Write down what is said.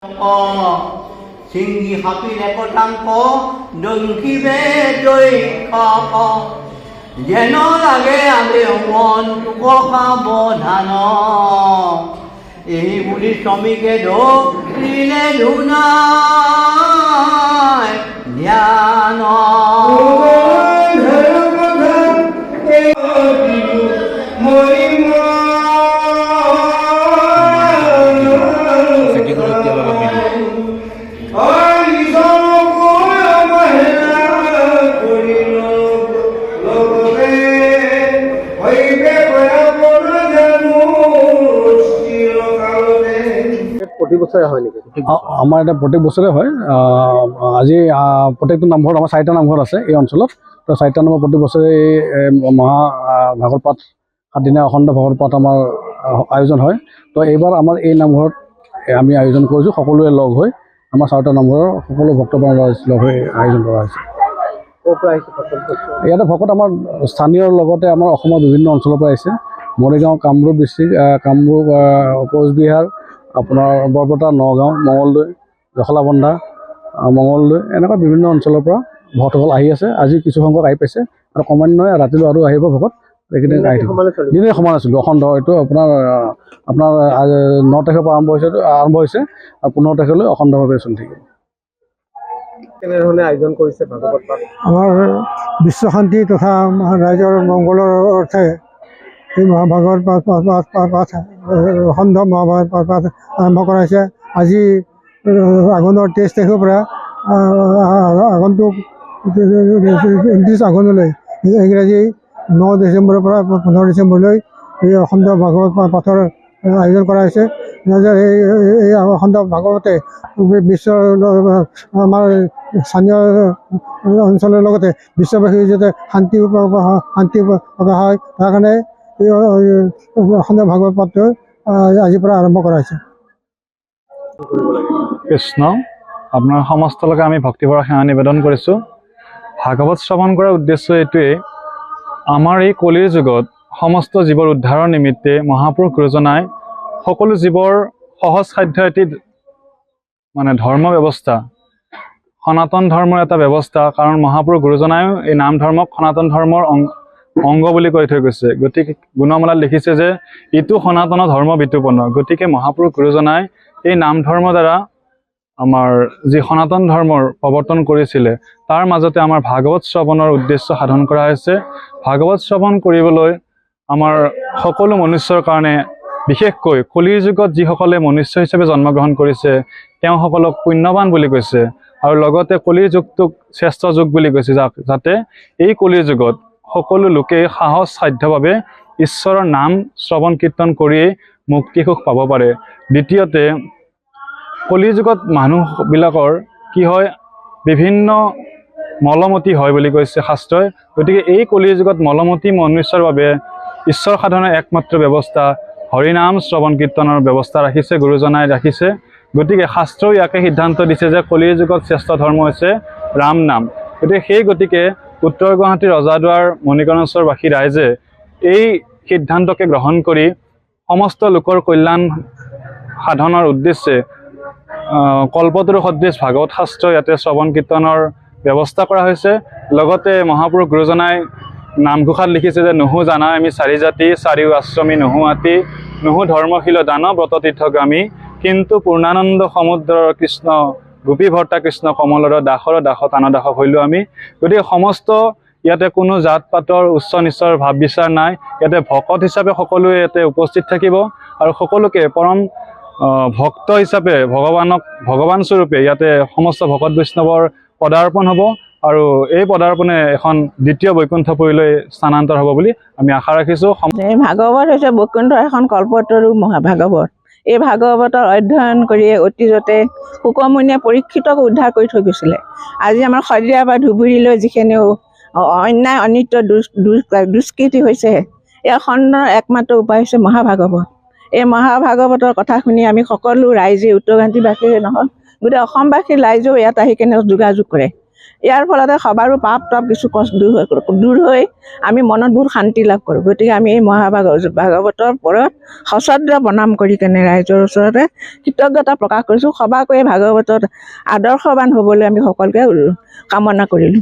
Singgi hapi leko tangko dengki be doi koko jeno lage abe mon tuko kabo dhano ehi buli shomike do rile dunai dhyano আমাৰ এটা প্ৰত্যেক বছৰে হয়। আজি প্ৰত্যেকটো নামঘৰত আমাৰ 4টা নামঘৰ আছে এই অঞ্চলত। তো 4টা নামঘৰ প্ৰত্যেক বছৰে মহা ভাগৱত পাঠ 7 দিনীয়া অখণ্ড ভাগৱত পাঠ আমাৰ আয়োজন হয়। তো এইবাৰ আমাৰ এই নামঘৰত আমি আয়োজন কৰিছোঁ সকলোৱে লগ হৈ আমাৰ 4টা নামঘৰৰ সকলো ভক্তপ্ৰাণ লগ হৈ আয়োজন কৰা হৈছে। ইয়াতে ভকত আমাৰ স্থানীয় লগতে আমাৰ অসমৰ বিভিন্ন অঞ্চলৰ পৰা আহিছে। মৰিগাঁও, কামৰূপ ডিষ্ট্ৰিক্ট, কামৰূপ, কোচবিহাৰ, আপোনাৰ বৰপেটা, নগাঁও, মঙলদৈ, জখলাবন্ধা, মঙলদৈ এনেকুৱা বিভিন্ন অঞ্চলৰ পৰা ভকতসকল আহি আছে। আজি কিছু সংখ্যক আহি পাইছে আৰু ক্ৰমান্বয়ে ৰাতিলৈ আৰু আহিব ভকত। এইকেইদিন দিনে সমান আছিলোঁ অখণ্ড। এইটো আপোনাৰ 9 তাৰিখৰ পৰা আৰম্ভ হৈছে আৰু 15 তাৰিখলৈ অখণ্ডভাৱে চলি থাকিব। কেনেধৰণে আয়োজন কৰিছে ভাগৱত পাঠ? আমাৰ বিশ্ব শান্তি তথা ৰাইজৰ মংগলৰ অৰ্থে এই মহাভাগৱত পাঠ অখণ্ড মহাভাগৱত পাঠ আৰম্ভ কৰাইছে। আজি আঘোণৰ 23 তাৰিখৰ পৰা আগন্তুক 29 আঘোণলৈ, ইংৰাজী 9 ডিচেম্বৰৰ পৰা 15 ডিচেম্বৰলৈ এই অখণ্ড ভাগৱত পাঠৰ আয়োজন কৰা হৈছে। এই অখণ্ড ভাগৱতে বিশ্বৰ আমাৰ স্থানীয় অঞ্চলৰ লগতে বিশ্ববাসীৰ যাতে শান্তি প্ৰকাশ হয় তাৰ কাৰণে এই অখণ্ড ভাগৱত পাঠটো আজিৰ পৰা আৰম্ভ কৰা হৈছে। কৃষ্ণ আপোনাৰ সমস্তলৈকে আমি ভক্তিভৰা সেৱা নিবেদন কৰিছোঁ। ভাগৱত শ্ৰৱণ কৰাৰ উদ্দেশ্য এইটোৱেই, আমাৰ এই কলিৰ যুগত সমস্ত জীৱৰ উদ্ধাৰৰ নিমিত্তে মহাপুৰুষ গুৰুজনাই সকলো জীৱৰ সহজ সাধ্য এটি ধৰ্ম ব্যৱস্থা, সনাতন ধৰ্মৰ এটা ব্যৱস্থা। কাৰণ মহাপুৰুষ গুৰুজনায়ো এই নাম ধৰ্মক সনাতন ধৰ্মৰ অংগ বুলি কৈ থৈ গৈছে। গতিকে গুণমালাত লিখিছে যে ইটো সনাতন ধৰ্ম বিতুপন। গতিকে মহাপুৰুষ গুৰুজনাই এই নাম ধৰ্মৰ দ্বাৰা আমাৰ যি সনাতন ধৰ্মৰ প্ৰৱৰ্তন কৰিছিলে তাৰ মাজতে আমাৰ ভাগৱত শ্ৰৱণৰ উদ্দেশ্য সাধন কৰা হৈছে। ভাগৱত শ্ৰৱণ কৰিবলৈ আমাৰ সকলো মনুষ্যৰ কাৰণে, বিশেষকৈ কলিৰ যুগত যিসকলে মনুষ্য হিচাপে জন্মগ্ৰহণ কৰিছে তেওঁসকলক পুণ্যৱান বুলি কৈছে আৰু লগতে কলিৰ যুগটোক শ্ৰেষ্ঠ যুগ বুলি কৈছে, যাতে এই কলিৰ যুগত সকলো লোকে সাহস সাধ্যভাৱে ঈশ্বৰৰ নাম শ্ৰৱণ কীৰ্তন কৰিয়েই মুক্তি সুখ পাব পাৰে। দ্বিতীয়তে কলিৰ যুগত মানুহবিলাকৰ কি হয়, বিভিন্ন মলমতি হয় বুলি কৈছে শাস্ত্ৰই। গতিকে এই কলিৰ যুগত মলমতি মনুষ্যৰ বাবে ঈশ্বৰ সাধনৰ একমাত্ৰ ব্যৱস্থা হৰিনাম শ্ৰৱণ কীৰ্তনৰ ব্যৱস্থা ৰাখিছে, গুৰুজনাই ৰাখিছে। গতিকে শাস্ত্ৰও ইয়াকে সিদ্ধান্ত দিছে যে কলিৰ যুগত শ্ৰেষ্ঠ ধৰ্ম হৈছে ৰাম নাম। গতিকে উত্তৰ গুৱাহাটীৰ ৰজাদুৱাৰ মণিকৰ্ণেশ্বৰবাসী ৰাইজে এই সিদ্ধান্তকে গ্ৰহণ কৰি সমস্ত লোকৰ কল্যাণ সাধনৰ উদ্দেশ্যে কল্পতৰু সদৃশ ভাগৱত শাস্ত্ৰ ইয়াতে শ্ৰৱণ কীৰ্তনৰ ব্যৱস্থা কৰা হৈছে। লগতে মহাপুৰুষ গুৰুজনাই নামঘোষাত লিখিছে যে নহু জানা আমি 4 জাতি, 4 আশ্ৰমী নহু আতি, নহু ধৰ্মশীল দান ব্ৰত তীৰ্থগামী, কিন্তু পূৰ্ণানন্দ সমুদ্ৰৰ কৃষ্ণ গোপী ভৰ্তা কৃষ্ণ কমলৰ দাসৰ দাস টান দাস হৈলো আমি। গতিকে সমস্ত ইয়াতে কোনো জাত পাতৰ উচ্চ নিচৰ ভাৱ বিচাৰ নাই। ইয়াতে ভকত হিচাপে সকলোৱে ইয়াতে উপস্থিত থাকিব আৰু সকলোকে পৰম ভক্ত হিচাপে ভগৱান স্বৰূপে ইয়াতে সমস্ত ভকত বৈষ্ণৱৰ পদাৰ্পণ হ'ব আৰু এই পদাৰ্পণে এখন দ্বিতীয় বৈকুণ্ঠপুৰীলৈ স্থানান্তৰ হ'ব বুলি আমি আশা ৰাখিছোঁ। ভাগৱত হৈছে বৈকুণ্ঠৰ এখন কল্পতৰু মহাভাগৱত। এই ভাগৱতৰ অধ্যয়ন কৰিয়ে অতীজতে শুকমুনিয়ে পৰীক্ষিতক উদ্ধাৰ কৰি থৈ গৈছিলে। আজি আমাৰ শদিয়াৰ পৰা ধুবুৰীলৈ যিখিনি অন্যায় অনিত্য দুষ্কৃতি হৈছে, এই খণ্ডৰ একমাত্ৰ উপায় হৈছে মহাভাগৱত। এই মহাভাগৱতৰ কথা শুনি আমি সকলো ৰাইজে উত্তৰ গুৱাহাটীবাসীয়ে নহয় গোটেই অসমবাসীৰ ৰাইজেও ইয়াত আহি কেনে যোগাযোগ কৰে ইয়াৰ ফলতে সবাৰো পাপ তাপ কিছু কষ্ট দূৰ হৈ আমি মনত বহুত শান্তি লাভ কৰোঁ। গতিকে আমি এই ভাগৱতৰ ওপৰত সশ্ৰদ্ধ প্ৰণাম কৰি কেনে ৰাইজৰ ওচৰতে কৃতজ্ঞতা প্ৰকাশ কৰিছোঁ। সবাকৈ ভাগৱতত আদৰ্শৱান হ'বলৈ আমি সকলোকে কামনা কৰিলোঁ।